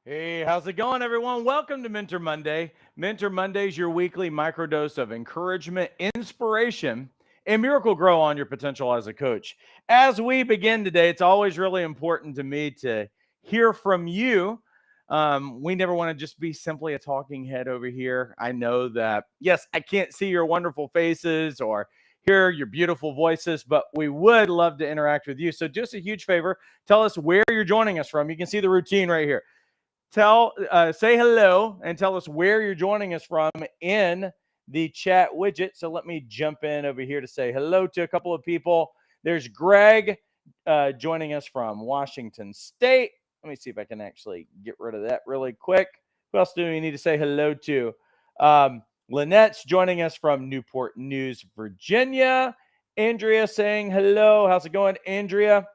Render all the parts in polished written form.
Hey, how's it going, everyone? Welcome to Mentor Monday. Mentor Monday is your weekly microdose of encouragement, inspiration, and miracle grow on your potential as a coach. As we begin today, it's always really important to me to hear from you. We never want to just be simply a talking head over here. I know that, yes, I can't see your wonderful faces or hear your beautiful voices, but we would love to interact with you. So, just a huge favor, tell us where you're joining us from. You can see the routine right here. Say hello and tell us where you're joining us from in the chat widget. So let me jump in over here to say hello to a couple of people. There's Greg joining us from Washington State. Let me see if I can actually get rid of that really quick. Who else do we need to say hello to? Lynette's joining us from Newport News, Virginia. Andrea saying hello. How's it going, Andrea?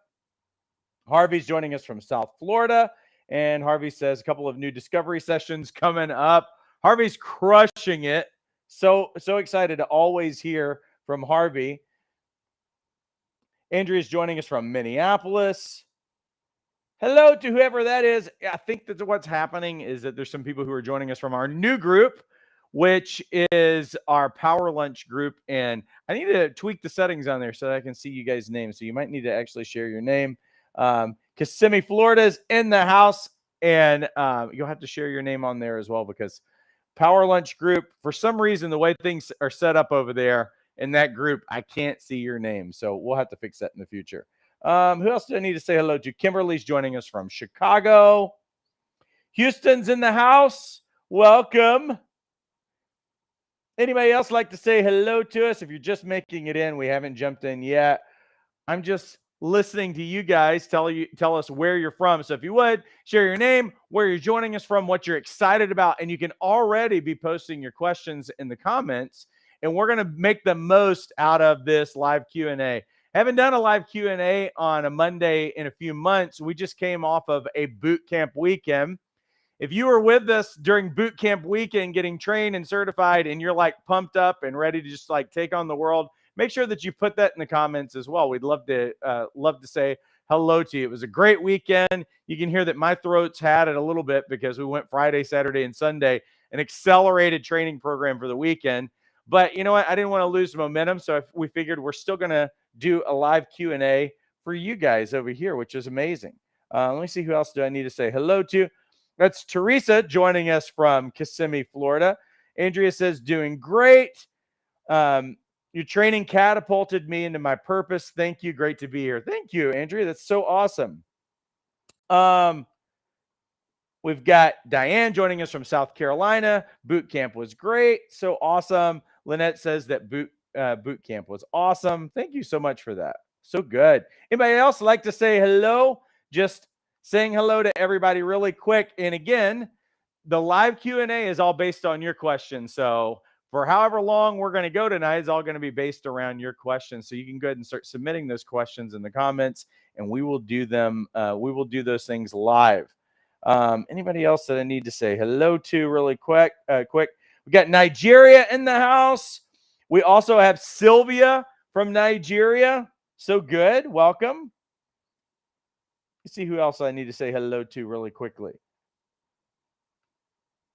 Harvey's joining us from South Florida. And Harvey says a couple of new discovery sessions coming up. Harvey's crushing it. So excited to always hear from Harvey. Andrea's joining us from Minneapolis. Hello to whoever that is. I think that what's happening is that there's some people who are joining us from our new group, which is our Power Lunch group. And I need to tweak the settings on there so that I can see you guys' names. So you might need to actually share your name. Kissimmee, Florida is in the house, and you'll have to share your name on there as well, because Power Lunch group, for some reason, the way things are set up over there in that group, I can't see your name. So we'll have to fix that in the future. Who else do I need to say hello to? Kimberly's joining us from Chicago. Houston's in the house. Welcome. Anybody else like to say hello to us? If you're just making it in, we haven't jumped in yet. I'm just listening to you guys tell us where you're from. So if you would, share your name, where you're joining us from, what you're excited about, and you can already be posting your questions in the comments, and we're going to make the most out of this live Q&A. Haven't done a live Q&A on a Monday in a few months. We just came off of a boot camp weekend. If you were with us during boot camp weekend getting trained and certified, and you're like pumped up and ready to just like take on the world, make sure that you put that in the comments as well. We'd love to say hello to you. It was a great weekend. You can hear that my throat's had it a little bit because we went Friday, Saturday, and Sunday, an accelerated training program for the weekend. But you know what? I didn't want to lose momentum, so we figured we're still going to do a live Q&A for you guys over here, which is amazing. Let me see, who else do I need to say hello to? That's Teresa joining us from Kissimmee, Florida. Andrea says, doing great. Your training catapulted me into my purpose. Thank you. Great to be here. Thank you, Andrea. That's so awesome. We've got Diane joining us from South Carolina. Boot camp was great. So awesome. Lynette says that boot camp was awesome. Thank you so much for that. So good. Anybody else like to say hello? Just saying hello to everybody really quick. And again, the live Q&A is all based on your questions. So for however long we're going to go tonight, it's all going to be based around your questions. So you can go ahead and start submitting those questions in the comments, and we will do them. We will do those things live. Anybody else that I need to say hello to really quick? We got Nigeria in the house. We also have Sylvia from Nigeria. So good. Welcome. Let's see who else I need to say hello to really quickly.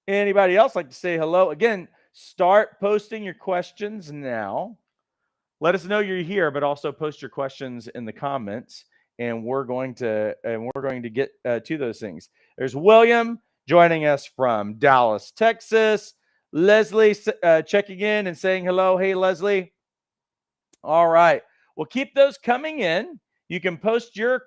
Anybody else like to say hello? Again, start posting your questions now. Let us know you're here, but also post your questions in the comments, and we're going to get to those things. There's William joining us from Dallas, Texas. Leslie checking in and saying hello. Hey, Leslie. All right. Well, keep those coming in. You can post your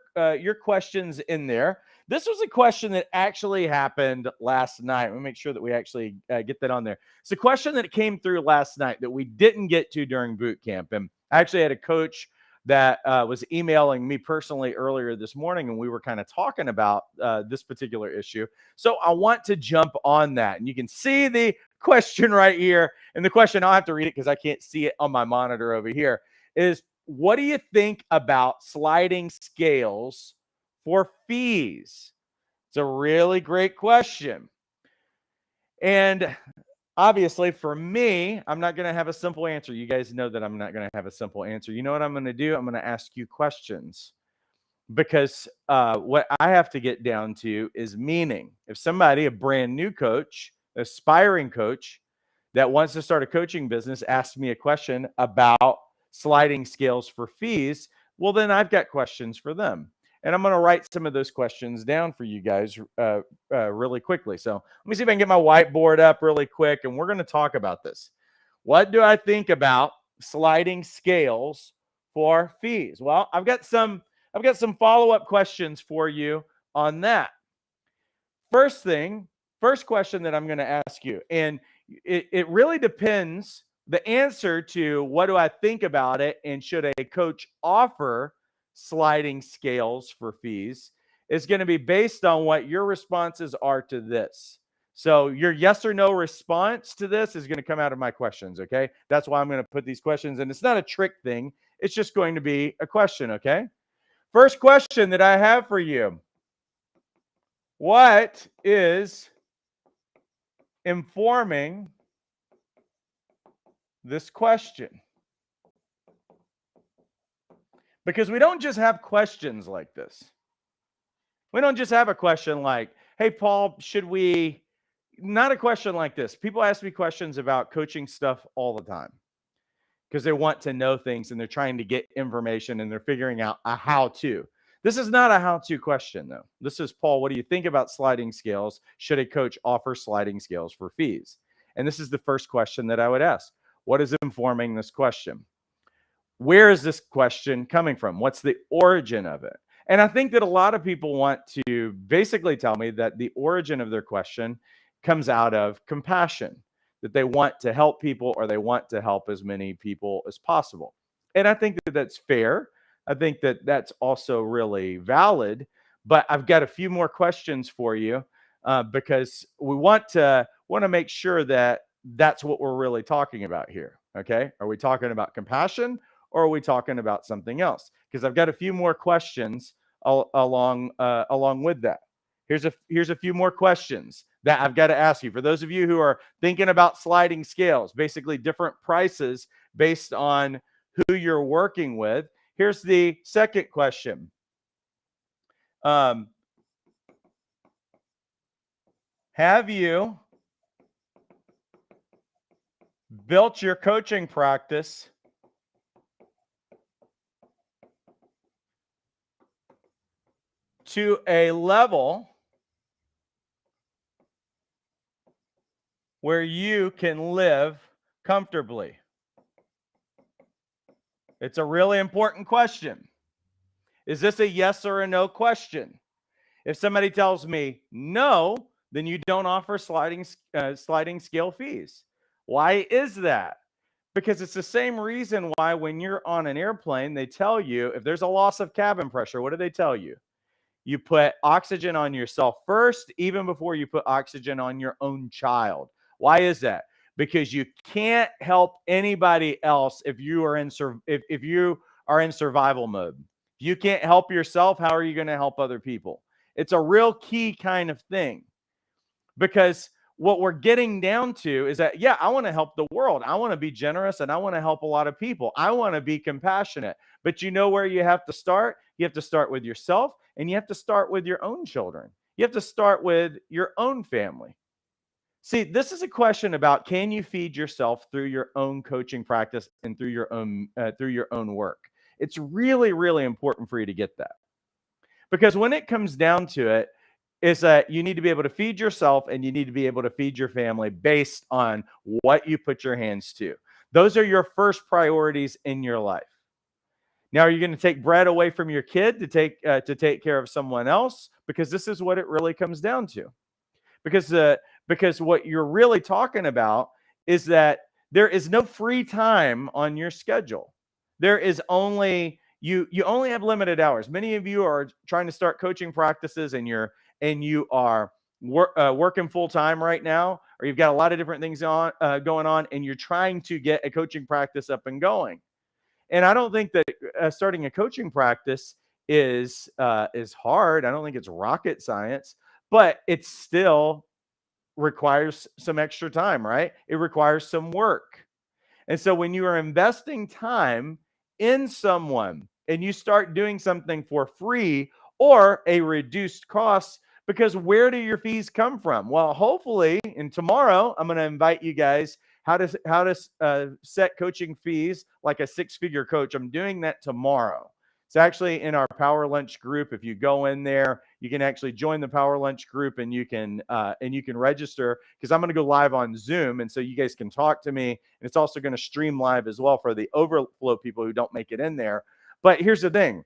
questions in there. This was a question that actually happened last night. Let me make sure that we actually get that on there. It's a question that came through last night that we didn't get to during boot camp. And I actually had a coach that was emailing me personally earlier this morning, and we were kind of talking about this particular issue. So I want to jump on that. And you can see the question right here. And the question, I'll have to read it because I can't see it on my monitor over here, is, what do you think about sliding scales for fees? It's a really great question. And obviously, for me, I'm not going to have a simple answer. You guys know that I'm not going to have a simple answer. You know what I'm going to do? I'm going to ask you questions. because what I have to get down to is meaning. If somebody, a brand new coach, aspiring coach that wants to start a coaching business, asks me a question about sliding scales for fees, well, then I've got questions for them. And I'm going to write some of those questions down for you guys really quickly. So let me see if I can get my whiteboard up really quick, and we're going to talk about this. What do I think about sliding scales for fees? Well, I've got some follow-up questions for you on that. First question that I'm going to ask you, and it really depends. The answer to what do I think about it and should a coach offer sliding scales for fees is going to be based on what your responses are to this. So your yes or no response to this is going to come out of my questions, okay? That's why I'm going to put these questions, and it's not a trick thing. It's just going to be a question, okay? First question that I have for you. What is informing this question? Because we don't just have questions like this. We don't just have a question like, hey, Paul, should we? Not a question like this. People ask me questions about coaching stuff all the time because they want to know things and they're trying to get information and they're figuring out a how to. This is not a how to question, though. This is, Paul, what do you think about sliding scales? Should a coach offer sliding scales for fees? And this is the first question that I would ask. What is informing this question? Where is this question coming from? What's the origin of it? And I think that a lot of people want to basically tell me that the origin of their question comes out of compassion, that they want to help people or they want to help as many people as possible. And I think that that's fair. I think that that's also really valid. But I've got a few more questions for you because we want to make sure that that's what we're really talking about here. Okay, are we talking about compassion? Or are we talking about something else? Because I've got a few more questions along with that. Here's a few more questions that I've got to ask you. For those of you who are thinking about sliding scales, basically different prices based on who you're working with. Here's the second question. Have you built your coaching practice to a level where you can live comfortably? It's a really important question. Is this a yes or a no question? If somebody tells me no, then you don't offer sliding scale fees. Why is that? Because it's the same reason why when you're on an airplane, they tell you if there's a loss of cabin pressure, what do they tell you? You put oxygen on yourself first, even before you put oxygen on your own child. Why is that? Because you can't help anybody else if you are in survival mode. If you can't help yourself, how are you going to help other people? It's a real key kind of thing. Because what we're getting down to is that, yeah, I want to help the world. I want to be generous and I want to help a lot of people. I want to be compassionate. But you know where you have to start? You have to start with yourself and you have to start with your own children. You have to start with your own family. See, this is a question about, can you feed yourself through your own coaching practice and through your own work? It's really, really important for you to get that. Because when it comes down to it, is that you need to be able to feed yourself and you need to be able to feed your family based on what you put your hands to. Those are your first priorities in your life. Now, are you going to take bread away from your kid to take care of someone else? Because this is what it really comes down to. Because what you're really talking about is that there is no free time on your schedule. There is only you only have limited hours. Many of you are trying to start coaching practices and you are working full time right now, or you've got a lot of different things going on, and you're trying to get a coaching practice up and going. And I don't think that starting a coaching practice is hard. I don't think it's rocket science, but it still requires some extra time, right? It requires some work. And so when you are investing time in someone, and you start doing something for free or a reduced cost, because where do your fees come from? Well, hopefully, and tomorrow I'm going to invite you guys how to set coaching fees like a six-figure coach. I'm doing that tomorrow. It's actually in our Power Lunch group. If you go in there, you can actually join the Power Lunch group, and you can register, because I'm going to go live on Zoom, and so you guys can talk to me. And it's also going to stream live as well for the overflow people who don't make it in there. But here's the thing: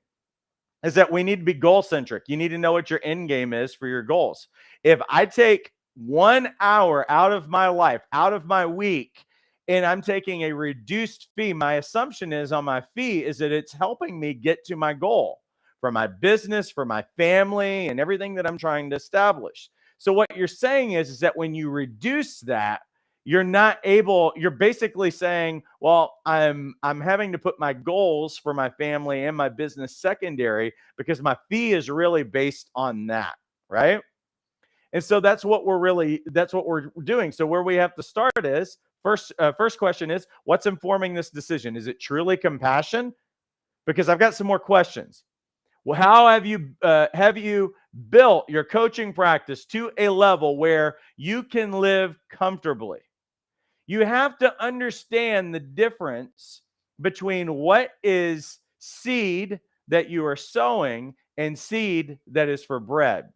is that we need to be goal centric. You need to know what your end game is for your goals. If I take 1 hour out of my life, out of my week, and I'm taking a reduced fee, my assumption is on my fee is that it's helping me get to my goal for my business, for my family, and everything that I'm trying to establish. So what you're saying is that when you reduce that, you're basically saying, well, I'm having to put my goals for my family and my business secondary, because my fee is really based on that, right? And so that's what we're doing. So where we have to start is first question is, what's informing this decision? Is it truly compassion? Because I've got some more questions. Well, how have you built your coaching practice to a level where you can live comfortably? You have to understand the difference between what is seed that you are sowing and seed that is for bread.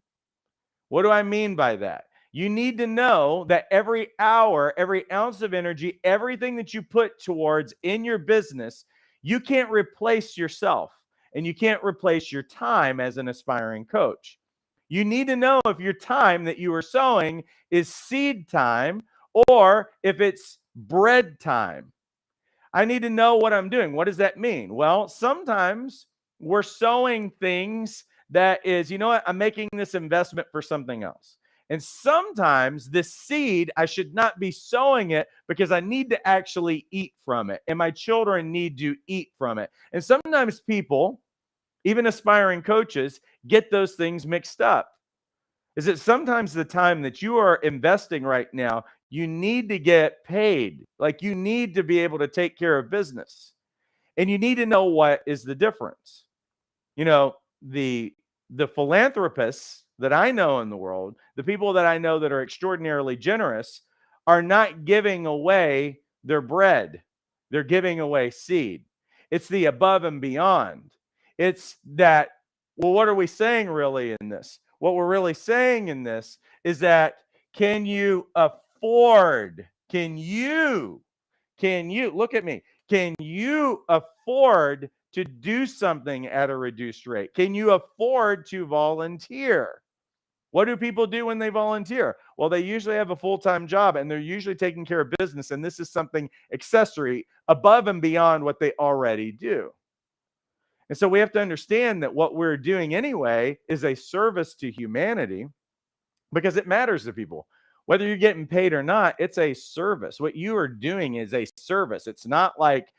What do I mean by that? You need to know that every hour, every ounce of energy, everything that you put towards in your business, you can't replace yourself, and you can't replace your time as an aspiring coach. You need to know if your time that you are sowing is seed time or if it's bread time. I need to know what I'm doing. What does that mean? Well, sometimes we're sowing things that is, you know what, I'm making this investment for something else. And sometimes this seed, I should not be sowing it because I need to actually eat from it, and my children need to eat from it. And sometimes people, even aspiring coaches, get those things mixed up. Is that sometimes the time that you are investing right now, you need to get paid. Like, you need to be able to take care of business. And you need to know what is the difference. You know, the philanthropists that I know in the world, the people that I know that are extraordinarily generous, are not giving away their bread. They're giving away seed. It's the above and beyond. It's that, well, what are we saying really in this? What we're really saying in this is that, can you afford? Can you look at me? Can you afford to do something at a reduced rate? Can you afford to volunteer? What do people do when they volunteer? Well, they usually have a full-time job, and they're usually taking care of business, and this is something accessory above and beyond what they already do. And so we have to understand that what we're doing anyway is a service to humanity, because it matters to people. Whether you're getting paid or not, it's a service. What you are doing is a service. It's not like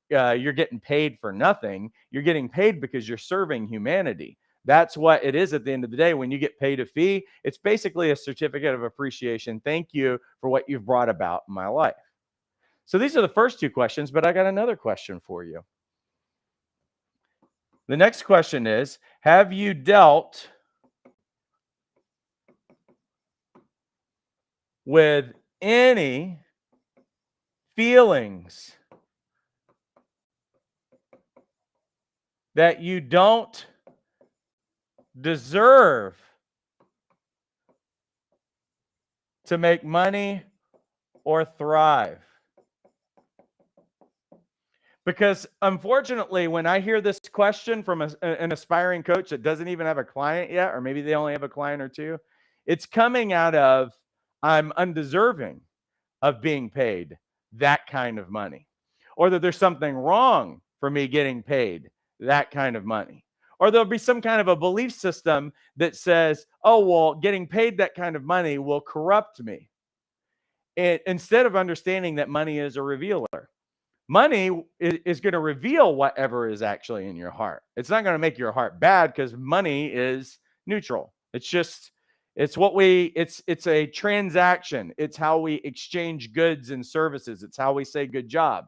you're getting paid for nothing. You're getting paid because you're serving humanity. That's what it is at the end of the day. When you get paid a fee, it's basically a certificate of appreciation. Thank you for what you've brought about in my life. So these are the first two questions, but I got another question for you. The next question is, have you dealt with any feelings that you don't deserve to make money or thrive? Because unfortunately, when I hear this question from an aspiring coach that doesn't even have a client yet, or maybe they only have a client or two, it's coming out of, I'm undeserving of being paid that kind of money, or that there's something wrong for me getting paid that kind of money. Or there'll be some kind of a belief system that says, oh, well, getting paid that kind of money will corrupt me. Instead of understanding that money is a revealer. Money is going to reveal whatever is actually in your heart. It's not going to make your heart bad, because money is neutral. It's a transaction. It's how we exchange goods and services. It's how we say good job.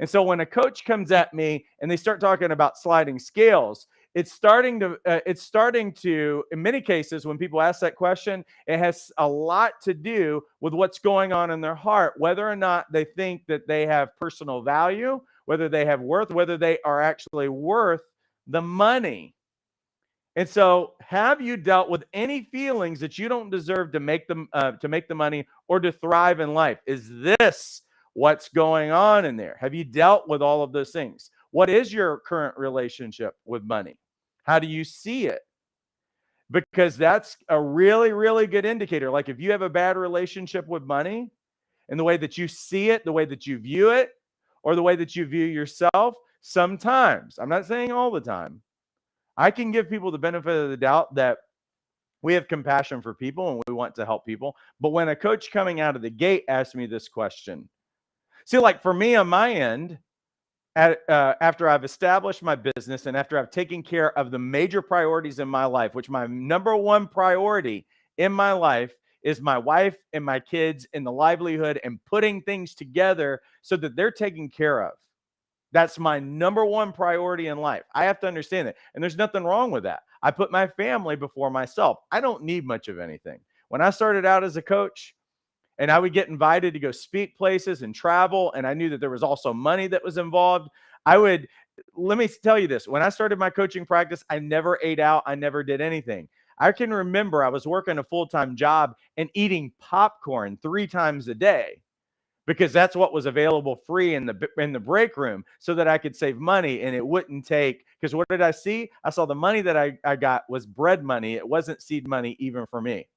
And so when a coach comes at me and they start talking about sliding scales, it's starting to, in many cases, when people ask that question, it has a lot to do with what's going on in their heart, whether or not they think that they have personal value, whether they have worth, whether they are actually worth the money. And so, have you dealt with any feelings that you don't deserve to make the money or to thrive in life? Is this what's going on in there? Have you dealt with all of those things? What is your current relationship with money? How do you see it? Because that's a really, really good indicator. Like if you have a bad relationship with money and the way that you see it, the way that you view it, or the way that you view yourself, sometimes, I'm not saying all the time, I can give people the benefit of the doubt that we have compassion for people and we want to help people. But when a coach coming out of the gate asks me this question, see, like for me on my end, after I've established my business and after I've taken care of the major priorities in my life, which my number one priority in my life is my wife and my kids and the livelihood and putting things together so that they're taken care of. That's my number one priority in life. I have to understand that. And there's nothing wrong with that. I put my family before myself. I don't need much of anything. When I started out as a coach and I would get invited to go speak places and travel, and I knew that there was also money that was involved, let me tell you this. When I started my coaching practice, I never ate out. I never did anything. I can remember I was working a full-time job and eating popcorn 3 times a day, because that's what was available free in the break room so that I could save money and it wouldn't take, because what did I see? I saw the money that I got was bread money. It wasn't seed money even for me.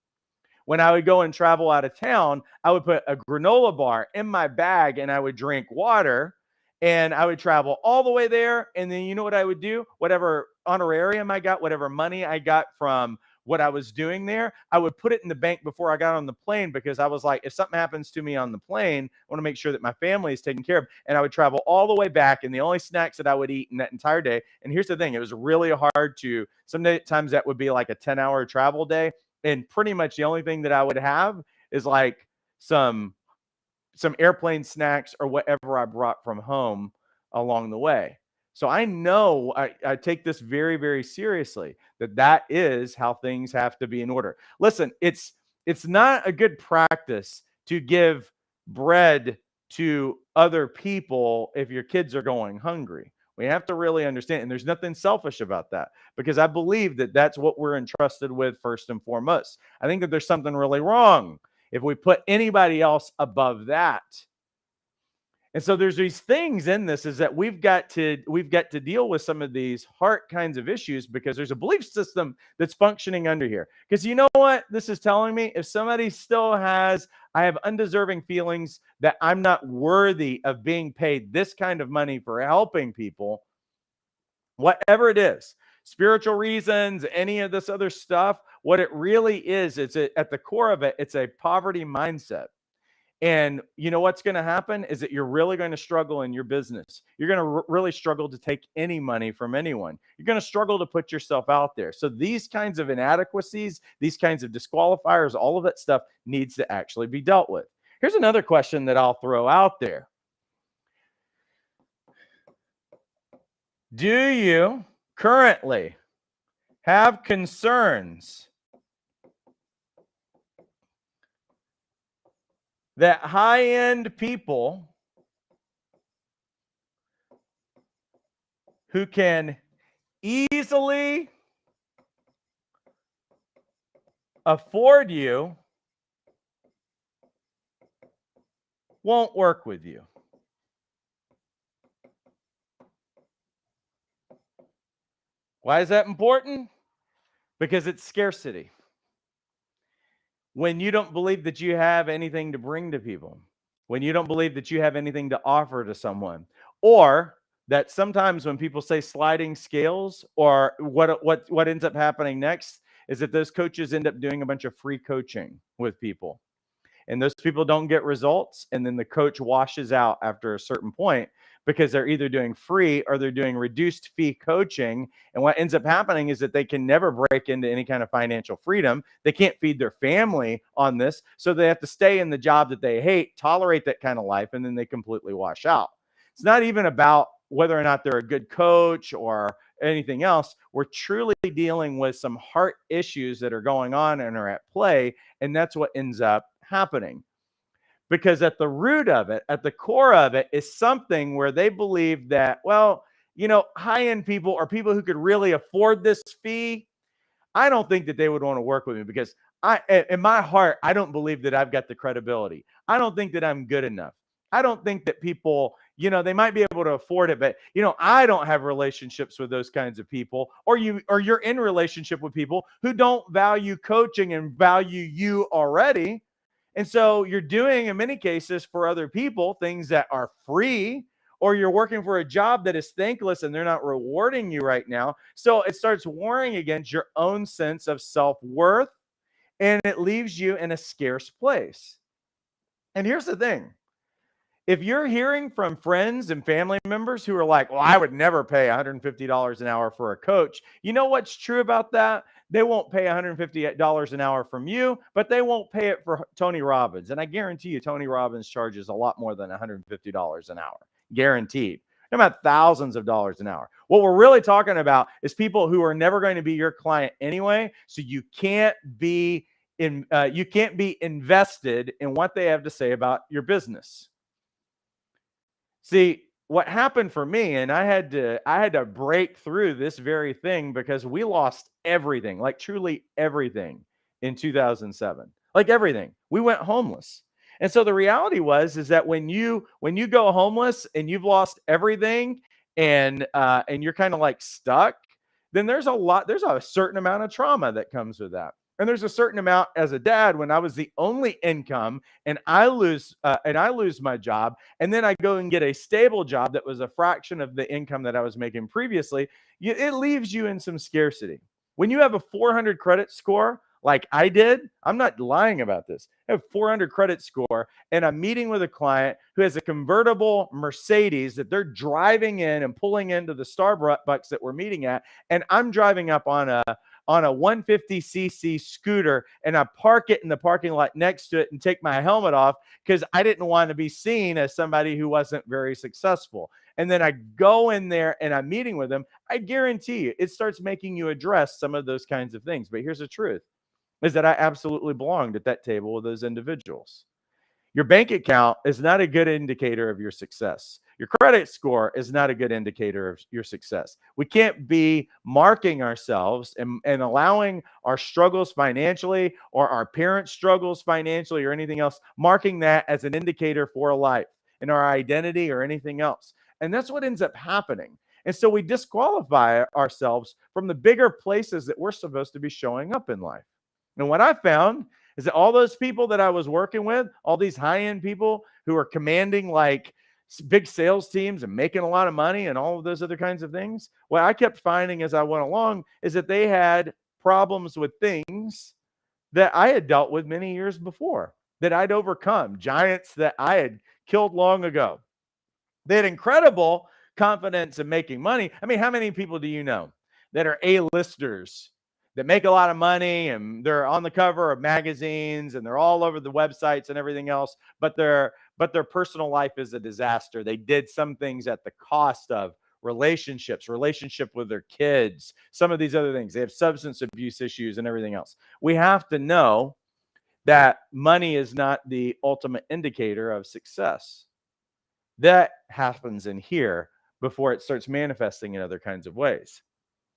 When I would go and travel out of town, I would put a granola bar in my bag and I would drink water and I would travel all the way there. And then you know what I would do? Whatever honorarium I got, whatever money I got from what I was doing there, I would put it in the bank before I got on the plane, because I was like, if something happens to me on the plane, I want to make sure that my family is taken care of. And I would travel all the way back, and the only snacks that I would eat in that entire day. And here's the thing, it was really hard to, sometimes that would be like a 10-hour travel day. And pretty much the only thing that I would have is like some airplane snacks or whatever I brought from home along the way. So I know I take this very, very seriously, that is how things have to be in order. Listen, it's not a good practice to give bread to other people if your kids are going hungry. We have to really understand, and there's nothing selfish about that, because I believe that that's what we're entrusted with first and foremost. I think that there's something really wrong if we put anybody else above that. And so there's these things in this, is that we've got to deal with some of these heart kinds of issues, because there's a belief system that's functioning under here. Because you know what this is telling me? If somebody still has, I have undeserving feelings that I'm not worthy of being paid this kind of money for helping people, whatever it is, spiritual reasons, any of this other stuff, what it really is, it's at the core of it, it's a poverty mindset. And you know what's going to happen is that you're really going to struggle in your business. You're going to really struggle to take any money from anyone. You're going to struggle to put yourself out there. So these kinds of inadequacies, these kinds of disqualifiers, all of that stuff needs to actually be dealt with. Here's another question that I'll throw out there. Do you currently have concerns that high-end people who can easily afford you won't work with you? Why is that important? Because it's scarcity. When you don't believe that you have anything to bring to people, when you don't believe that you have anything to offer to someone, or that sometimes when people say sliding scales, or what ends up happening next is that those coaches end up doing a bunch of free coaching with people. And those people don't get results, and then the coach washes out after a certain point, because they're either doing free or they're doing reduced fee coaching. And what ends up happening is that they can never break into any kind of financial freedom. They can't feed their family on this, so they have to stay in the job that they hate, tolerate that kind of life, and then they completely wash out. It's not even about whether or not they're a good coach or anything else. We're truly dealing with some heart issues that are going on and are at play. And that's what ends up happening. Because at the root of it, at the core of it, is something where they believe that, well, high end people or people who could really afford this fee, I don't think that they would want to work with me because in my heart, I don't believe that I've got the credibility. I don't think that I'm good enough. I don't think that people, they might be able to afford it, but I don't have relationships with those kinds of people, or you're in relationship with people who don't value coaching and value you already. And so you're doing, in many cases, for other people, things that are free, or you're working for a job that is thankless and they're not rewarding you right now. So it starts warring against your own sense of self-worth, and it leaves you in a scarce place. And here's the thing. If you're hearing from friends and family members who are like, well, I would never pay $150 an hour for a coach, you know what's true about that? They won't pay $150 an hour from you, but they won't pay it for Tony Robbins. And I guarantee you, Tony Robbins charges a lot more than $150 an hour. Guaranteed. They're about thousands of dollars an hour. What we're really talking about is people who are never going to be your client anyway. So you can't be invested in what they have to say about your business. See, what happened for me, and I had to break through this very thing because we lost everything, like truly everything in 2007. Like everything. We went homeless. And so the reality is that when you go homeless and you've lost everything and you're kind of like stuck, then there's a certain amount of trauma that comes with that. And there's a certain amount as a dad when I was the only income and I lose my job, and then I go and get a stable job that was a fraction of the income that I was making previously. It leaves you in some scarcity. When you have a 400 credit score, like I did, I'm not lying about this. I have 400 credit score, and I'm meeting with a client who has a convertible Mercedes that they're driving in and pulling into the Starbucks that we're meeting at, and I'm driving up on a 150cc scooter, and I park it in the parking lot next to it and take my helmet off because I didn't want to be seen as somebody who wasn't very successful. And then I go in there and I'm meeting with them. I guarantee you, it starts making you address some of those kinds of things. But here's the truth, is that I absolutely belonged at that table with those individuals. Your bank account is not a good indicator of your success. Your credit score is not a good indicator of your success. We can't be marking ourselves and allowing our struggles financially or our parents' struggles financially or anything else, marking that as an indicator for a life and our identity or anything else. And that's what ends up happening. And so we disqualify ourselves from the bigger places that we're supposed to be showing up in life. And what I found is that all those people that I was working with, all these high-end people who are commanding like big sales teams and making a lot of money and all of those other kinds of things, what I kept finding as I went along is that they had problems with things that I had dealt with many years before, that I'd overcome, giants that I had killed long ago. They had incredible confidence in making money. I mean, how many people do you know that are A-listers that make a lot of money and they're on the cover of magazines and they're all over the websites and everything else, but their personal life is a disaster? They did some things at the cost of relationship with their kids, some of these other things. They have substance abuse issues and everything else. We have to know that money is not the ultimate indicator of success. That happens in here before it starts manifesting in other kinds of ways.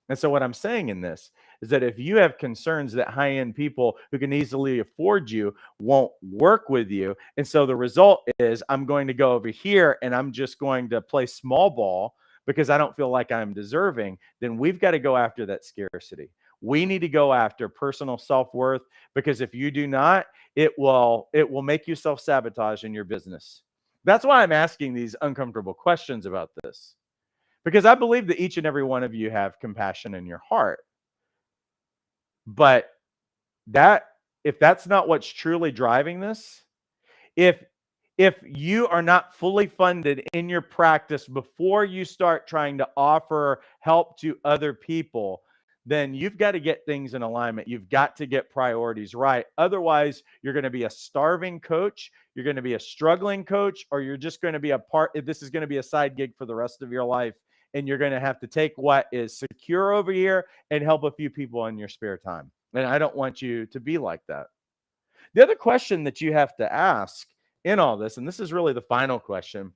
And so what I'm saying in this is that if you have concerns that high-end people who can easily afford you won't work with you, and so the result is I'm going to go over here and I'm just going to play small ball because I don't feel like I'm deserving, then we've got to go after that scarcity. We need to go after personal self-worth, because if you do not, it will make you self-sabotage in your business. That's why I'm asking these uncomfortable questions about this. Because I believe that each and every one of you have compassion in your heart. But if that's not what's truly driving this, if you are not fully funded in your practice before you start trying to offer help to other people, then you've got to get things in alignment. You've got to get priorities right. Otherwise, you're going to be a starving coach, you're going to be a struggling coach, or you're just going to be this is going to be a side gig for the rest of your life. And you're going to have to take what is secure over here and help a few people in your spare time. And I don't want you to be like that. The other question that you have to ask in all this, and this is really the final question,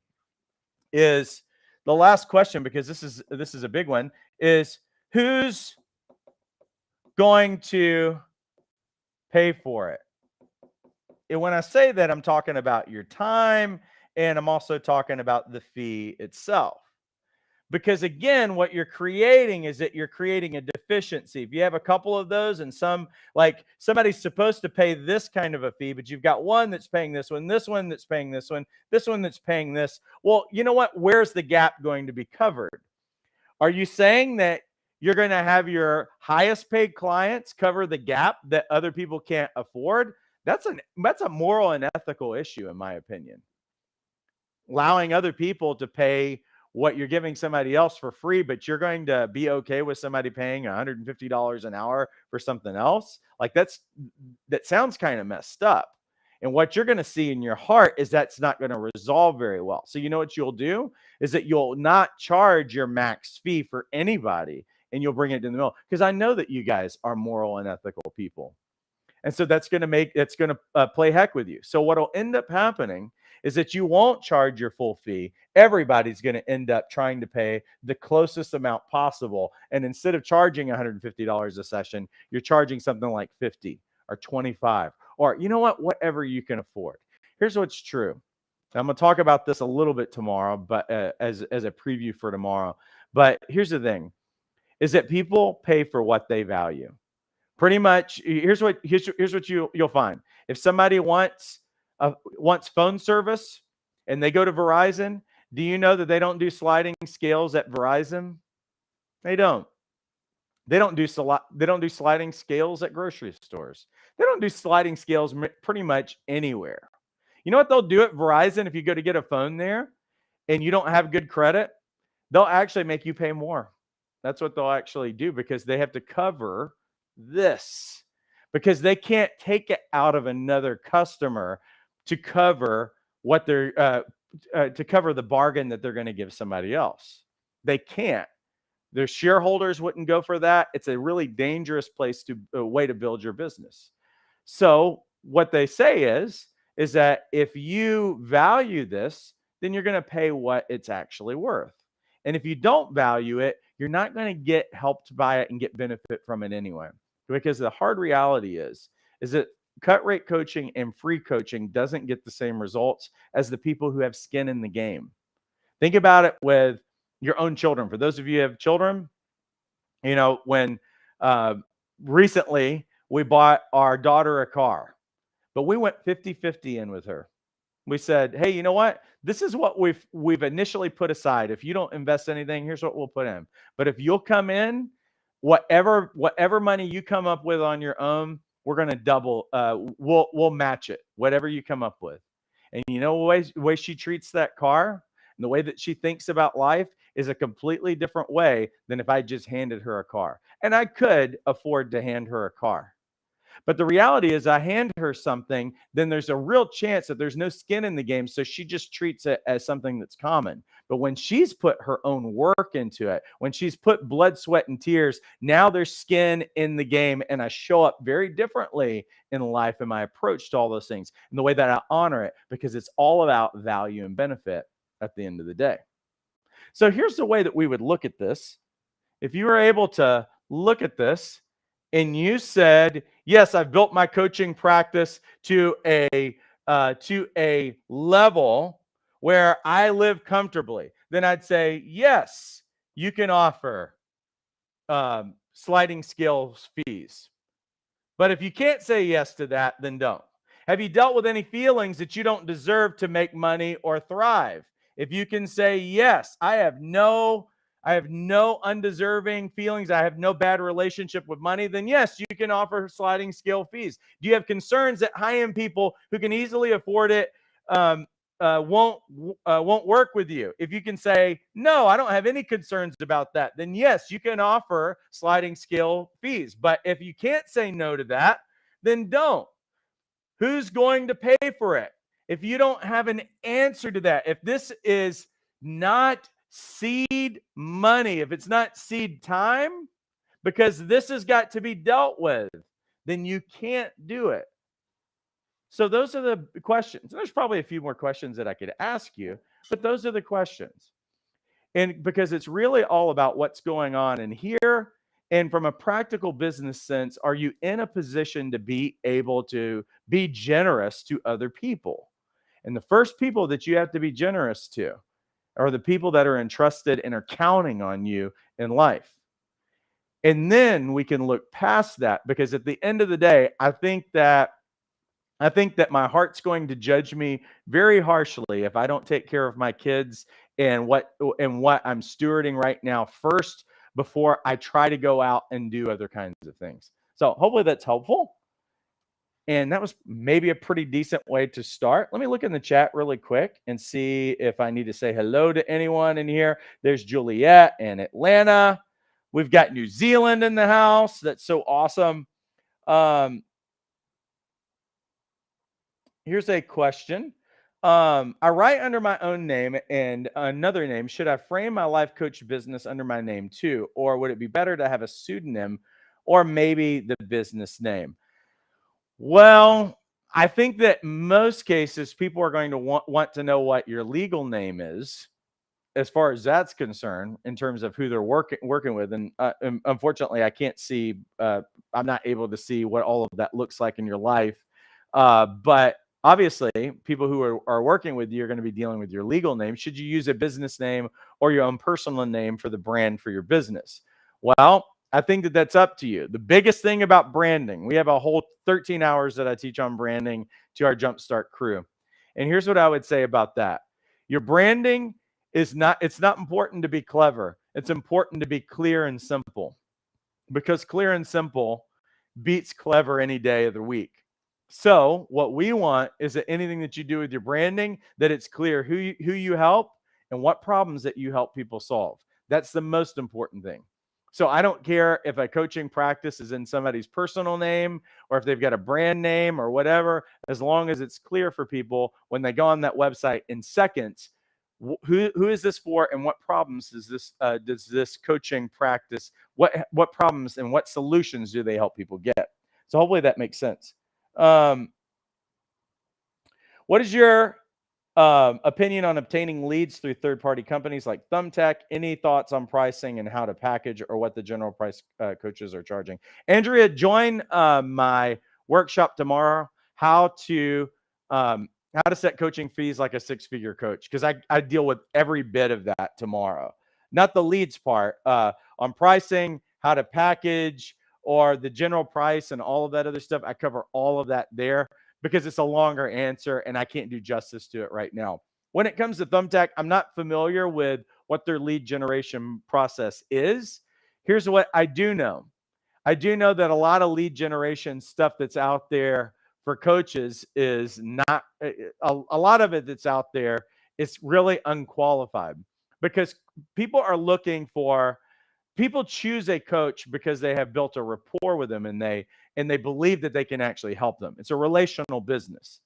is the last question, because this is a big one, is who's going to pay for it? And when I say that, I'm talking about your time, and I'm also talking about the fee itself. Because again, what you're creating is that you're creating a deficiency. If you have a couple of those and somebody's supposed to pay this kind of a fee, but you've got one that's paying this one that's paying this one that's paying this. Well, you know what? Where's the gap going to be covered? Are you saying that you're going to have your highest paid clients cover the gap that other people can't afford? That's a moral and ethical issue, in my opinion. Allowing other people to pay what you're giving somebody else for free, but you're going to be okay with somebody paying $150 an hour for something else. Like that sounds kind of messed up. And what you're going to see in your heart is that's not going to resolve very well. So you know what you'll do is that you'll not charge your max fee for anybody, and you'll bring it in the middle, because I know that you guys are moral and ethical people. And so that's going to play heck with you. So what'll end up happening is that you won't charge your full fee. Everybody's going to end up trying to pay the closest amount possible. And instead of charging $150 a session, you're charging something like $50 or $25, or you know what, whatever you can afford. Here's what's true. I'm going to talk about this a little bit tomorrow, but as a preview for tomorrow. But here's the thing, is that people pay for what they value. Pretty much, here's what you'll find. If somebody wants phone service and they go to Verizon, do you know that they don't do sliding scales at Verizon? They don't. They don't do sliding scales at grocery stores. They don't do sliding scales pretty much anywhere. You know what they'll do at Verizon if you go to get a phone there and you don't have good credit? They'll actually make you pay more. That's what they'll actually do, because they have to cover this, because they can't take it out of another customer to cover what they're to cover the bargain that they're going to give somebody else. They can't. Their shareholders wouldn't go for that. It's a really dangerous way to build your business. So what they say is that if you value this, then you're going to pay what it's actually worth. And if you don't value it, you're not going to get helped by it and get benefit from it anyway. Because the hard reality is that cut rate coaching and free coaching doesn't get the same results as the people who have skin in the game. Think about it with your own children. For those of you who have children, you know, when recently we bought our daughter a car, but we went 50-50 in with her. We said, hey, you know what? This is what we've initially put aside. If you don't invest anything, here's what we'll put in. But if you'll come in, whatever money you come up with on your own, we're going to double. We'll match it, whatever you come up with. And you know, the way she treats that car and the way that she thinks about life is a completely different way than if I just handed her a car. And I could afford to hand her a car. But the reality is I hand her something, then there's a real chance that there's no skin in the game. So she just treats it as something that's common. But when she's put her own work into it, when she's put blood, sweat, and tears, now there's skin in the game. And I show up very differently in life in my approach to all those things and the way that I honor it, because it's all about value and benefit at the end of the day. So here's the way that we would look at this. If you were able to look at this, and you said, yes, I've built my coaching practice to a level where I live comfortably, then I'd say, yes, you can offer sliding scales fees. But if you can't say yes to that, then don't. Have you dealt with any feelings that you don't deserve to make money or thrive? If you can say, yes, I have no undeserving feelings, I have no bad relationship with money, then yes, you can offer sliding scale fees. Do you have concerns that high-end people who can easily afford it won't work with you. If you can say, no, I don't have any concerns about that, then yes, you can offer sliding scale fees. But if you can't say no to that, then don't. Who's going to pay for it? If you don't have an answer to that, if this is not seed money, if it's not seed time, because this has got to be dealt with, then you can't do it. So those are the questions. There's probably a few more questions that I could ask you, but those are the questions. And because it's really all about what's going on in here. And from a practical business sense, are you in a position to be able to be generous to other people? And the first people that you have to be generous to are the people that are entrusted and are counting on you in life. And then we can look past that, because at the end of the day, I think that my heart's going to judge me very harshly if I don't take care of my kids and what I'm stewarding right now first, before I try to go out and do other kinds of things. So hopefully that's helpful. And that was maybe a pretty decent way to start. Let me look in the chat really quick and see if I need to say hello to anyone in here. There's Juliet and Atlanta. We've got New Zealand in the house. That's so awesome. Here's a question. I write under my own name and another name. Should I frame my life coach business under my name too? Or would it be better to have a pseudonym or maybe the business name? Well, I think that most cases people are going to want to know what your legal name is, as far as that's concerned, in terms of who they're working with. And unfortunately, I can't see. I'm not able to see what all of that looks like in your life. But obviously, people who are working with you are going to be dealing with your legal name. Should you use a business name or your own personal name for the brand for your business? Well, I think that that's up to you. The biggest thing about branding, we have a whole 13 hours that I teach on branding to our Jumpstart crew. And here's what I would say about that. Your branding it's not important to be clever. It's important to be clear and simple, because clear and simple beats clever any day of the week. So what we want is that anything that you do with your branding, that it's clear who you help and what problems that you help people solve. That's the most important thing. So I don't care if a coaching practice is in somebody's personal name or if they've got a brand name or whatever, as long as it's clear for people when they go on that website in seconds, who is this for and what problems does this coaching practice, what problems and what solutions do they help people get? So hopefully that makes sense. What is your opinion on obtaining leads through third-party companies like Thumbtack? Any thoughts on pricing and how to package or what the general price coaches are charging? Andrea, join my workshop tomorrow, how to set coaching fees like a six-figure coach, because I deal with every bit of that tomorrow. Not the leads part, on pricing, how to package, or the general price and all of that other stuff. I cover all of that there because it's a longer answer and I can't do justice to it right now. When it comes to Thumbtack, I'm not familiar with what their lead generation process is. Here's what I do know. I do know that a lot of lead generation stuff that's out there for coaches is not, a lot of it that's out there is really unqualified, because people choose a coach because they have built a rapport with them and they believe that they can actually help them. It's a relational business.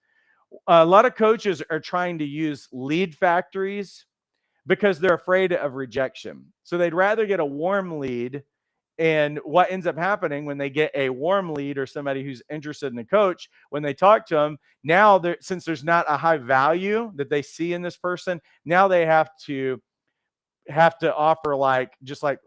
A lot of coaches are trying to use lead factories because they're afraid of rejection. So they'd rather get a warm lead. And what ends up happening when they get a warm lead or somebody who's interested in a coach, when they talk to them, now since there's not a high value that they see in this person, now they have to offer just like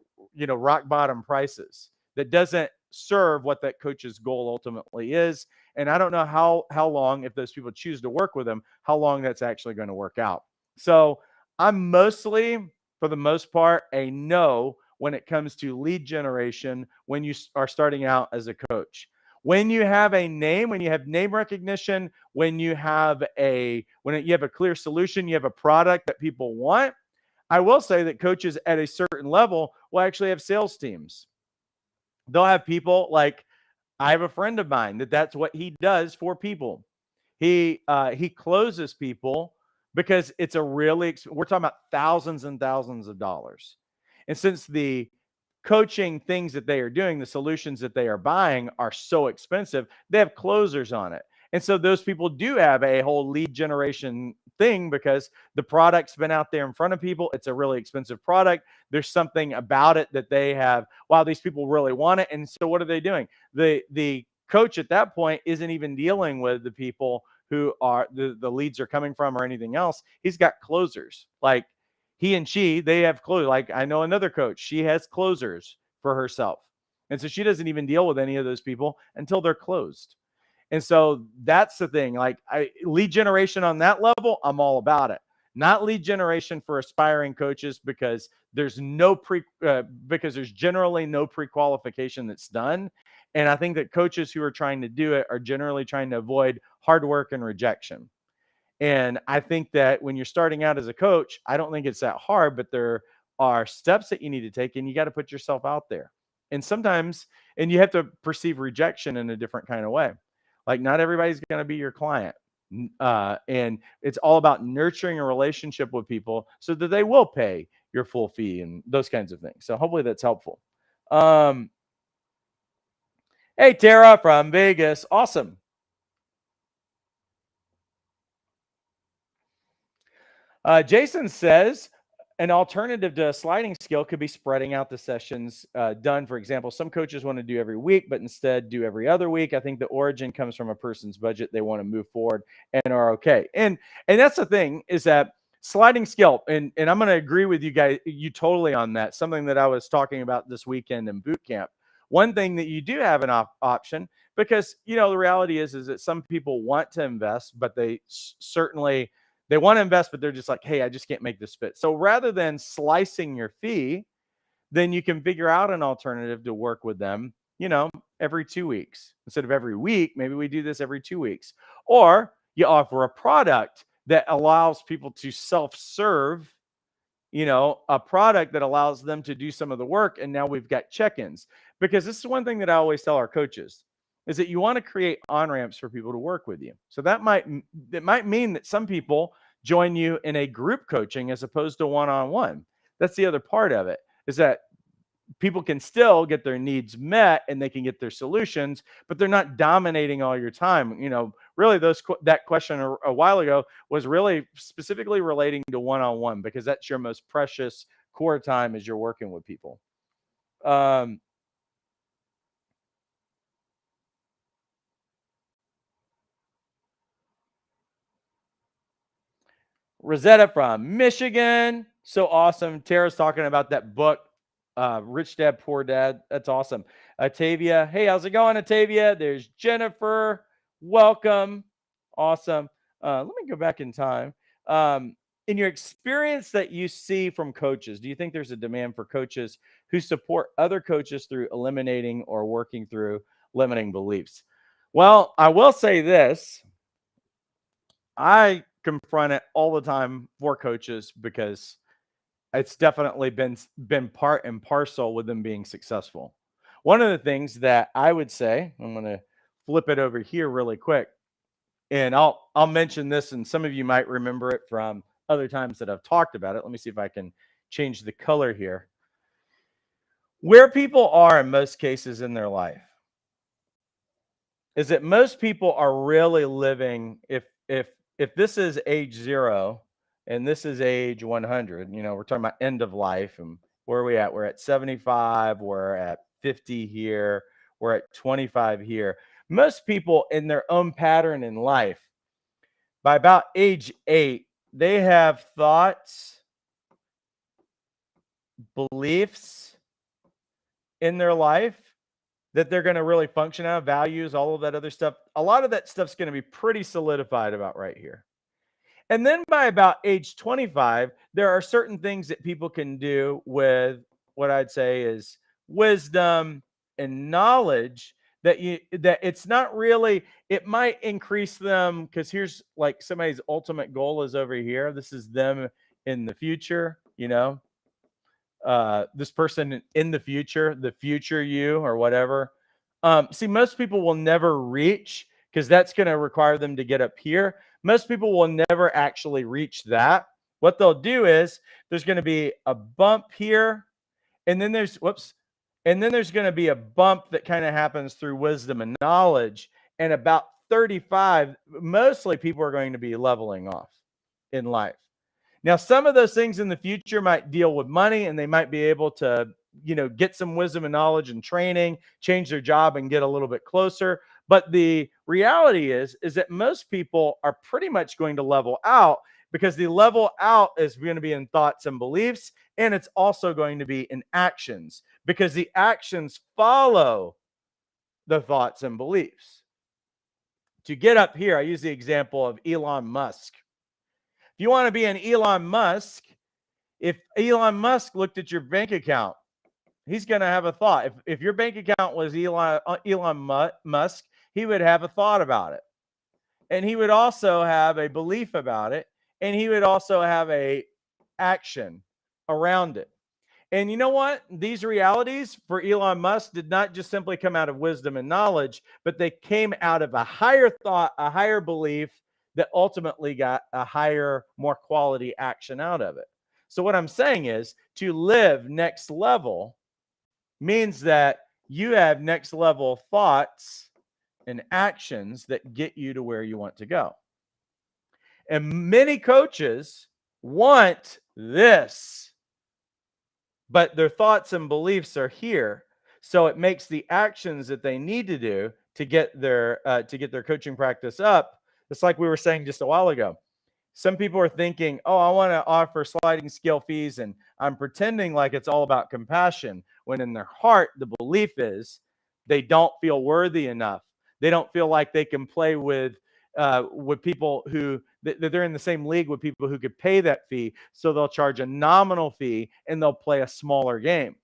rock bottom prices that doesn't serve what that coach's goal ultimately is. And I don't know how long, if those people choose to work with them, how long that's actually going to work out. So I'm mostly, for the most part, a no when it comes to lead generation when you are starting out as a coach. When you have a name, when you have name recognition, when you have a clear solution, you have a product that people want, I will say that coaches at a certain level will actually have sales teams. They'll have people like, I have a friend of mine that's what he does for people. He closes people because it's a really, we're talking about thousands and thousands of dollars. And since the coaching things that they are doing, the solutions that they are buying are so expensive, they have closers on it. And so those people do have a whole lead generation thing because the product's been out there in front of people. It's a really expensive product. There's something about it that they have, wow, these people really want it. And so what are they doing? The coach at that point isn't even dealing with the people who are the leads are coming from or anything else. He's got closers. Like he and she, they have closers. Like I know another coach, she has closers for herself. And so she doesn't even deal with any of those people until they're closed. And so that's the thing. Like lead generation on that level, I'm all about it. Not lead generation for aspiring coaches because there's because there's generally no pre-qualification that's done. And I think that coaches who are trying to do it are generally trying to avoid hard work and rejection. And I think that when you're starting out as a coach, I don't think it's that hard, but there are steps that you need to take and you got to put yourself out there. And sometimes, and you have to perceive rejection in a different kind of way. Like not everybody's going to be your client. And it's all about nurturing a relationship with people so that they will pay your full fee and those kinds of things. So hopefully that's helpful. Hey, Tara from Vegas. Awesome. Jason says an alternative to a sliding scale could be spreading out the sessions done. For example, some coaches want to do every week, but instead do every other week. I think the origin comes from a person's budget. They want to move forward and are okay. And that's the thing is that sliding scale, and I'm going to agree with you totally on that. Something that I was talking about this weekend in boot camp. One thing that you do have an option because, the reality is that some people want to invest, but they certainly they want to invest, but they're just like, hey, I just can't make this fit. So rather than slicing your fee, then you can figure out an alternative to work with them, every 2 weeks. Instead of every week, maybe we do this every 2 weeks. Or you offer a product that allows people to self-serve, a product that allows them to do some of the work. And now we've got check-ins. Because this is one thing that I always tell our coaches is that you want to create on-ramps for people to work with you. So that might mean that some people join you in a group coaching as opposed to one-on-one. That's the other part of it, is that people can still get their needs met and they can get their solutions, but they're not dominating all your time. Really that question a while ago was really specifically relating to one-on-one because that's your most precious core time as you're working with people. Rosetta from Michigan. So awesome. Tara's talking about that book, Rich Dad, Poor Dad. That's awesome. Atavia. Hey, how's it going, Atavia? There's Jennifer. Welcome. Awesome. Let me go back in time. In your experience that you see from coaches, do you think there's a demand for coaches who support other coaches through eliminating or working through limiting beliefs? Well, I will say this. I confront it all the time for coaches because it's definitely been part and parcel with them being successful. One of the things that I would say, I'm going to flip it over here really quick, and I'll mention this, and some of you might remember it from other times that I've talked about it. Let me see if I can change the color here. Where people are in most cases in their life is that most people are really living, if this is age 0 and this is age 100, we're talking about end of life, and where are we at? We're at 75, we're at 50 here, we're at 25 here. Most people in their own pattern in life, by about age 8, they have thoughts, beliefs in their life that they're going to really function out, values, all of that other stuff. A lot of that stuff's going to be pretty solidified about right here. And then by about age 25, there are certain things that people can do with what I'd say is wisdom and knowledge that it's not really, it might increase them, because here's like somebody's ultimate goal is over here. This is them in the future, this person in the future you or whatever. See, most people will never reach because that's going to require them to get up here. Most people will never actually reach that. What they'll do is there's going to be a bump here, and then there's and then there's going to be a bump that kind of happens through wisdom and knowledge. And about 35, mostly people are going to be leveling off in life. Now, some of those things in the future might deal with money, and they might be able to, get some wisdom and knowledge and training, change their job and get a little bit closer. But the reality is that most people are pretty much going to level out, because the level out is going to be in thoughts and beliefs, and it's also going to be in actions, because the actions follow the thoughts and beliefs. To get up here, I use the example of Elon Musk. If you want to be an Elon Musk, if Elon Musk looked at your bank account, he's going to have a thought. If your bank account was Elon Musk, he would have a thought about it. And he would also have a belief about it. And he would also have a action around it. And you know what? These realities for Elon Musk did not just simply come out of wisdom and knowledge, but they came out of a higher thought, a higher belief that ultimately got a higher, more quality action out of it. So what I'm saying is, to live next level means that you have next level thoughts and actions that get you to where you want to go. And many coaches want this, but their thoughts and beliefs are here. So it makes the actions that they need to do to get their coaching practice up. It's like we were saying just a while ago. Some people are thinking, oh, I want to offer sliding scale fees, and I'm pretending like it's all about compassion, when in their heart, the belief is they don't feel worthy enough. They don't feel like they can play with people who they're in the same league with people who could pay that fee. So they'll charge a nominal fee and they'll play a smaller game.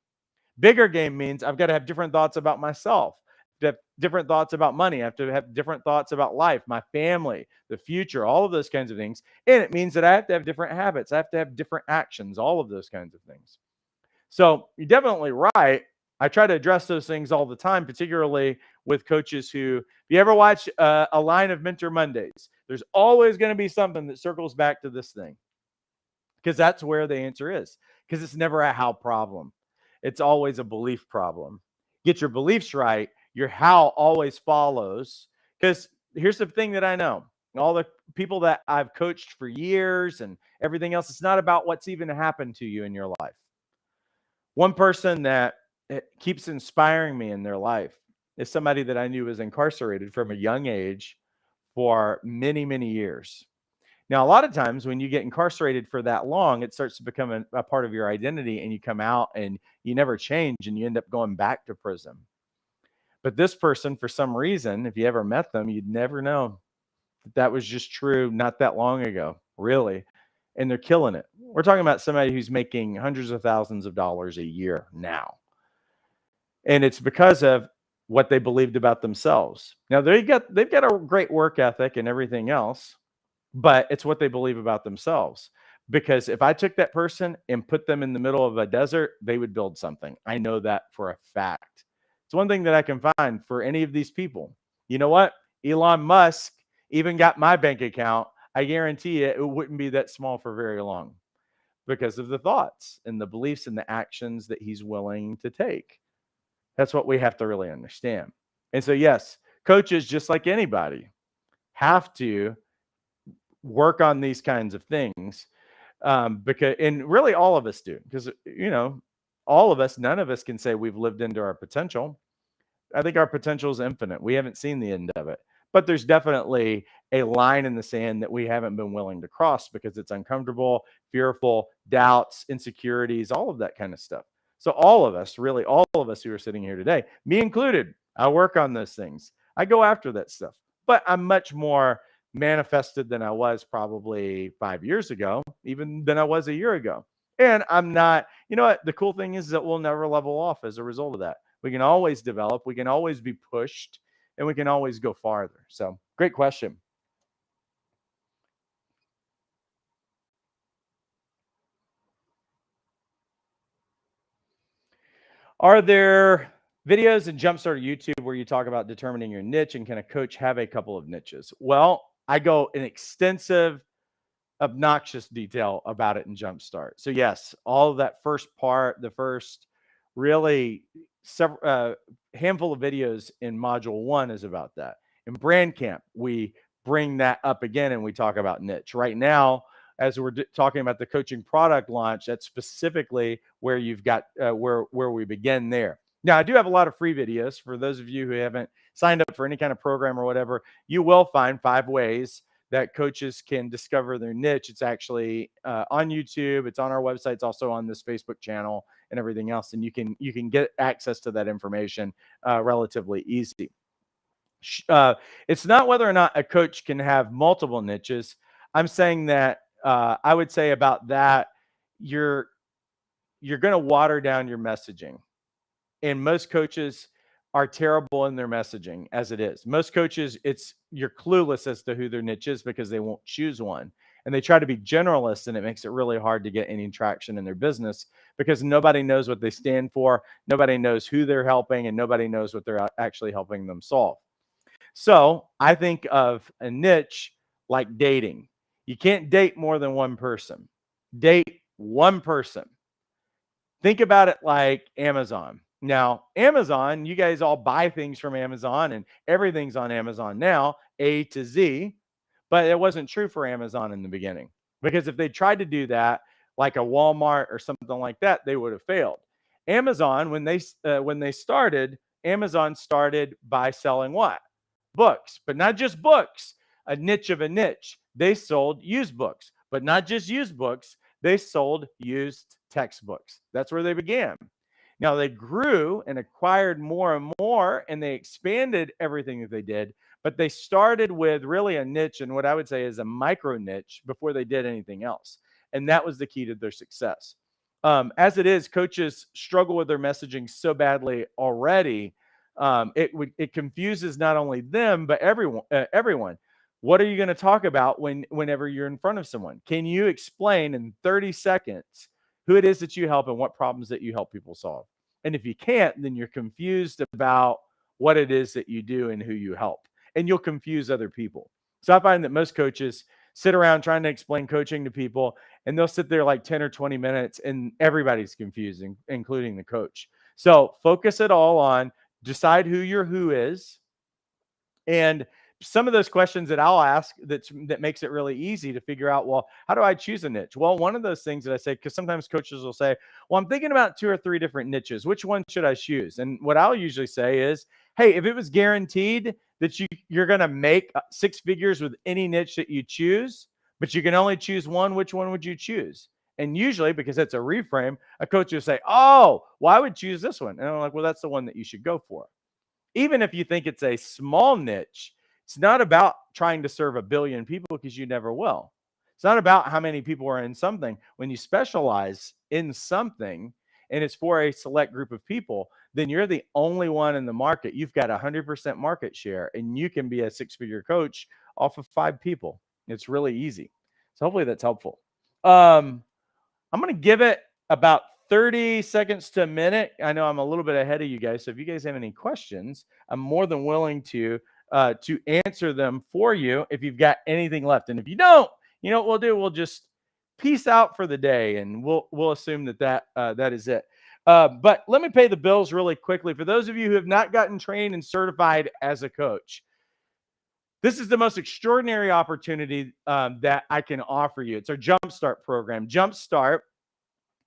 Bigger game means I've got to have different thoughts about myself, to have different thoughts about money. I have to have different thoughts about life, my family, the future, all of those kinds of things. And it means that I have to have different habits. I have to have different actions, all of those kinds of things. So you're definitely right. I try to address those things all the time, particularly with coaches who, if you ever watch a line of Mentor Mondays, there's always going to be something that circles back to this thing, because that's where the answer is, because it's never a how problem. It's always a belief problem. Get your beliefs right. Your how always follows. Because here's the thing that I know. All the people that I've coached for years and everything else, it's not about what's even happened to you in your life. One person that keeps inspiring me in their life is somebody that I knew was incarcerated from a young age for many, many years. Now, a lot of times when you get incarcerated for that long, it starts to become a part of your identity, and you come out and you never change, and you end up going back to prison. But this person, for some reason, if you ever met them, you'd never know that was just true not that long ago, really. And they're killing it. We're talking about somebody who's making hundreds of thousands of dollars a year now. And it's because of what they believed about themselves. Now, they've got a great work ethic and everything else, but it's what they believe about themselves. Because if I took that person and put them in the middle of a desert, they would build something. I know that for a fact. It's one thing that I can find for any of these people. You know what? Elon Musk even got my bank account. I guarantee you it wouldn't be that small for very long, because of the thoughts and the beliefs and the actions that he's willing to take. That's what we have to really understand. And so, yes, coaches, just like anybody, have to work on these kinds of things, because, and really all of us do, because all of us, none of us can say we've lived into our potential. I think our potential is infinite. We haven't seen the end of it, but there's definitely a line in the sand that we haven't been willing to cross, because it's uncomfortable, fearful, doubts, insecurities, all of that kind of stuff. So all of us, really all of us who are sitting here today, me included, I work on those things. I go after that stuff, but I'm much more manifested than I was probably 5 years ago, even than I was a year ago. And I'm not, you know what? The cool thing is that we'll never level off as a result of that. We can always develop, we can always be pushed, and we can always go farther. So, great question. Are there videos in Jumpstart YouTube where you talk about determining your niche, and can a coach have a couple of niches? Well, I go in extensive, obnoxious detail about it in Jumpstart. So yes, all of that first part, the first really several handful of videos in module 1 is about that. In Brand Camp, we bring that up again and we talk about niche. Right now, as we're talking about the coaching product launch, that's specifically where you've got where we begin there. Now, I do have a lot of free videos for those of you who haven't signed up for any kind of program or whatever. You will find 5 ways that coaches can discover their niche. It's actually on YouTube. It's on our website. It's also on this Facebook channel and everything else. And you can get access to that information relatively easy. It's not whether or not a coach can have multiple niches. I'm saying that I would say about that, you're going to water down your messaging. And most coaches are terrible in their messaging as it is. Most coaches, you're clueless as to who their niche is because they won't choose one. And they try to be generalists, and it makes it really hard to get any traction in their business because nobody knows what they stand for. Nobody knows who they're helping, and nobody knows what they're actually helping them solve. So I think of a niche like dating. You can't date more than one person. Date one person. Think about it like Amazon. Now, Amazon, you guys all buy things from Amazon and everything's on Amazon now, A to Z, but it wasn't true for Amazon in the beginning because if they tried to do that like a Walmart or something like that, they would have failed. Amazon, when they started, Amazon started by selling what? Books, but not just books, a niche of a niche. They sold used books, but not just used books. They sold used textbooks. That's where they began. Now they grew and acquired more and more, and they expanded everything that they did, but they started with really a niche and what I would say is a micro niche before they did anything else. And that was the key to their success. As it is, coaches struggle with their messaging so badly already. It confuses not only them, but everyone. What are you going to talk about whenever you're in front of someone? Can you explain in 30 seconds who it is that you help and what problems that you help people solve? And if you can't, then you're confused about what it is that you do and who you help. And you'll confuse other people. So I find that most coaches sit around trying to explain coaching to people, and they'll sit there like 10 or 20 minutes, and everybody's confusing, including the coach. So focus it all on decide who your who is. And some of those questions that I'll ask that makes it really easy to figure out, well, how do I choose a niche? Well, one of those things that I say, because sometimes coaches will say, well, I'm thinking about 2 or 3 different niches. Which one should I choose? And what I'll usually say is, hey, if it was guaranteed that you're going to make 6 figures with any niche that you choose, but you can only choose one, which one would you choose? And usually, because it's a reframe, a coach will say, oh, well, I would choose this one. And I'm like, well, that's the one that you should go for. Even if you think it's a small niche, it's not about trying to serve 1 billion people because you never will. It's not about how many people are in something. When you specialize in something and it's for a select group of people, then you're the only one in the market. You've got 100% market share, and you can be a 6-figure coach off of 5 people. It's really easy. So hopefully that's helpful. I'm going to give it about 30 seconds to a minute. I know I'm a little bit ahead of you guys. So if you guys have any questions, I'm more than willing to answer them for you if you've got anything left. And if you don't, you know what we'll do? We'll just peace out for the day, and we'll assume that is it. But let me pay the bills really quickly. For those of you who have not gotten trained and certified as a coach, this is the most extraordinary opportunity that I can offer you. It's our Jumpstart program. Jumpstart,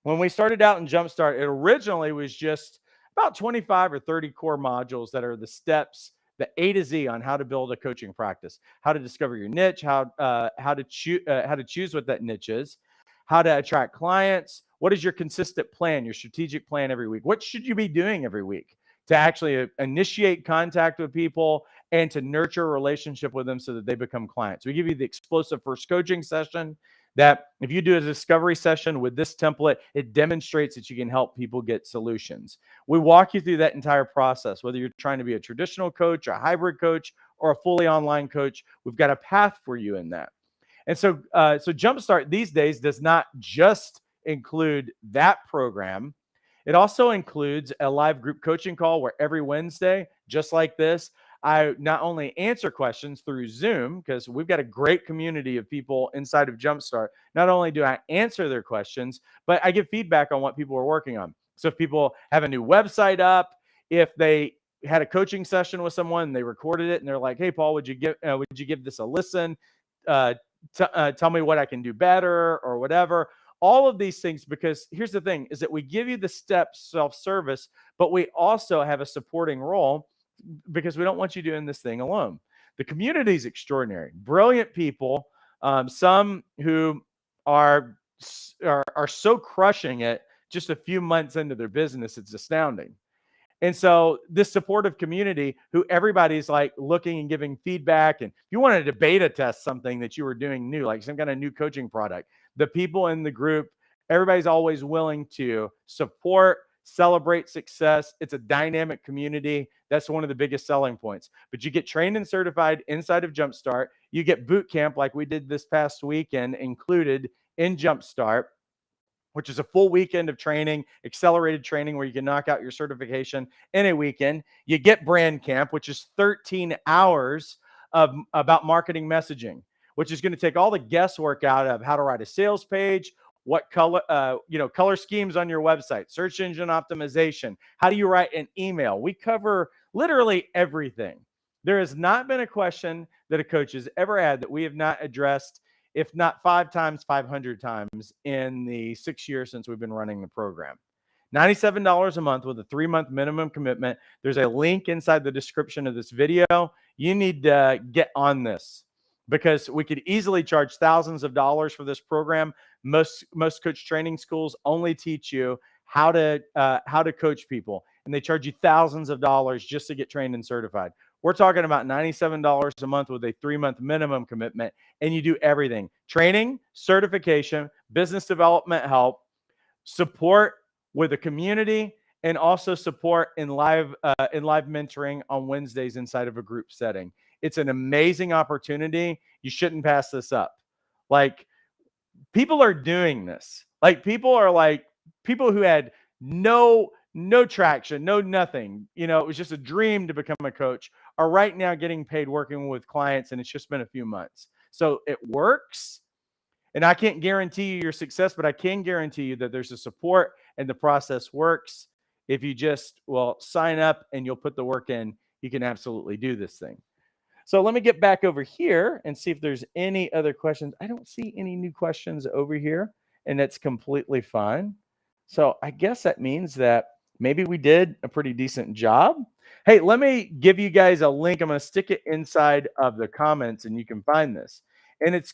when we started out in Jumpstart, it originally was just about 25 or 30 core modules that are the steps, the A to Z on how to build a coaching practice, how to discover your niche, how to choose what that niche is, how to attract clients, what is your consistent plan, your strategic plan every week, what should you be doing every week to actually initiate contact with people and to nurture a relationship with them so that they become clients. We give you the explosive first coaching session that if you do a discovery session with this template, it demonstrates that you can help people get solutions. We walk you through that entire process, whether you're trying to be a traditional coach, a hybrid coach, or a fully online coach. We've got a path for you in that. And so Jumpstart these days does not just include that program. It also includes a live group coaching call where every Wednesday, just like this, I not only answer questions through Zoom, because we've got a great community of people inside of Jumpstart. Not only do I answer their questions, but I give feedback on what people are working on. So if people have a new website up, if they had a coaching session with someone and they recorded it and they're like, "Hey, Paul, would you give this a listen? Uh, tell me what I can do better or whatever." All of these things, because here's the thing, is that we give you the steps self-service, but we also have a supporting role because we don't want you doing this thing alone. The community is extraordinary, brilliant people, some who are so crushing it just a few months into their business. It's astounding. And so this supportive community who everybody's like looking and giving feedback. And if you wanted to beta test something that you were doing new, like some kind of new coaching product, the people in the group, everybody's always willing to support, celebrate success. It's a dynamic community. That's one of the biggest selling points. But you get trained and certified inside of Jumpstart. You get boot camp like we did this past weekend included in Jumpstart, which is a full weekend of training, accelerated training where you can knock out your certification in a weekend. You get brand camp, which is 13 hours of about marketing messaging, which is going to take all the guesswork out of how to write a sales page, what color, color schemes on your website, search engine optimization, how do you write an email. We cover literally everything. There has not been a question that a coach has ever had that we have not addressed, if not 5 times, 500 times in the 6 years since we've been running the program. $97 a month with a 3-month minimum commitment. There's a link inside the description of this video. You need to get on this because we could easily charge thousands of dollars for this program. Most coach training schools only teach you how to coach people, and they charge you thousands of dollars just to get trained and certified. We're talking about $97 a month with a 3-month minimum commitment, and you do everything: training, certification, business development help, support with a community, and also support in live mentoring on Wednesdays inside of a group setting. It's an amazing opportunity. You shouldn't pass this up. Like, people are doing this. Like, people who had no traction, no nothing. It was just a dream to become a coach, are right now getting paid working with clients, and it's just been a few months. So it works. And I can't guarantee you your success, but I can guarantee you that there's a support and the process works. If you just, sign up and you'll put the work in, you can absolutely do this thing. So let me get back over here and see if there's any other questions. I don't see any new questions over here, and that's completely fine. So I guess that means that maybe we did a pretty decent job. Hey, let me give you guys a link. I'm going to stick it inside of the comments, and you can find this. And it's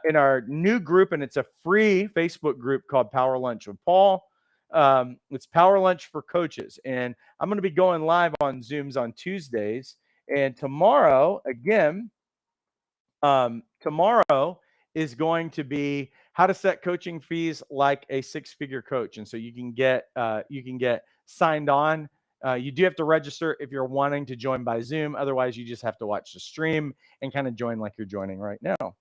in our new group, and it's a free Facebook group called Power Lunch with Paul. It's Power Lunch for Coaches. And I'm going to be going live on Zooms on Tuesdays. And tomorrow, again, tomorrow is going to be how to set coaching fees like a 6-figure coach. And so you can get signed on. You do have to register if you're wanting to join by Zoom. Otherwise, you just have to watch the stream and kind of join like you're joining right now.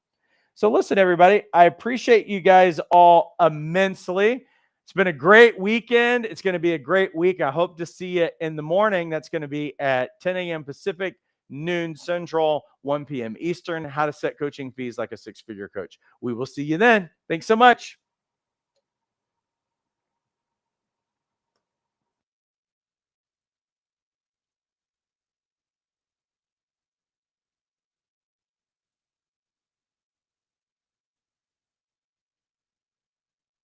So listen, everybody, I appreciate you guys all immensely. It's been a great weekend. It's going to be a great week. I hope to see you in the morning. That's going to be at 10 a.m. Pacific, noon Central, 1 p.m. Eastern, how to set coaching fees like a 6-figure coach. We will see you then. Thanks so much.